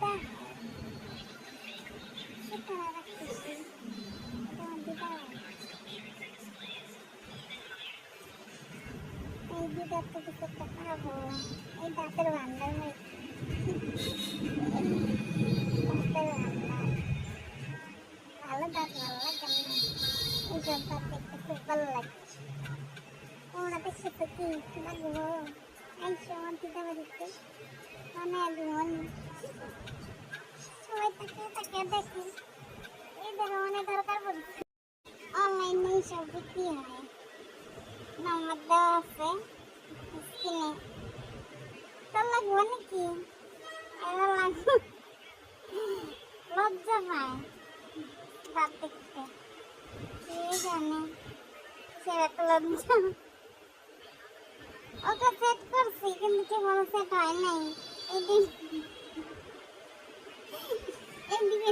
দিদা সেটা রাখতেছি, এটা আমার দিদা। এই দিদার তো কিছু একটা পাবো, এই দাঁতের ভান্ডার দাঁতের ভান্ডার ভালো দাঁত ভালো লাগে না, এইসব দাঁত দেখতে খুব ভালো লাগে। তোমরা দেখছো তো কি লাগবো, আইসো আমার দিদা বাড়িতে বানায় দিবন। সবাই তাকে তাকে দেখে, এদের অনেক দরকার পড়ছে। অনলাইনে এইসব বিক্রি হয়, নাম্বার দেওয়া আছে স্ক্রিনে। তোর লাগবো নাকি? এবার লাগবে, লজ্জা পায় দাঁত দেখতে, কে জানে সেটা তো লজ্জা। ওকে সেট করছি কিন্তু ঠিকমতো সেট হয় নাই, এদিকে এদিকে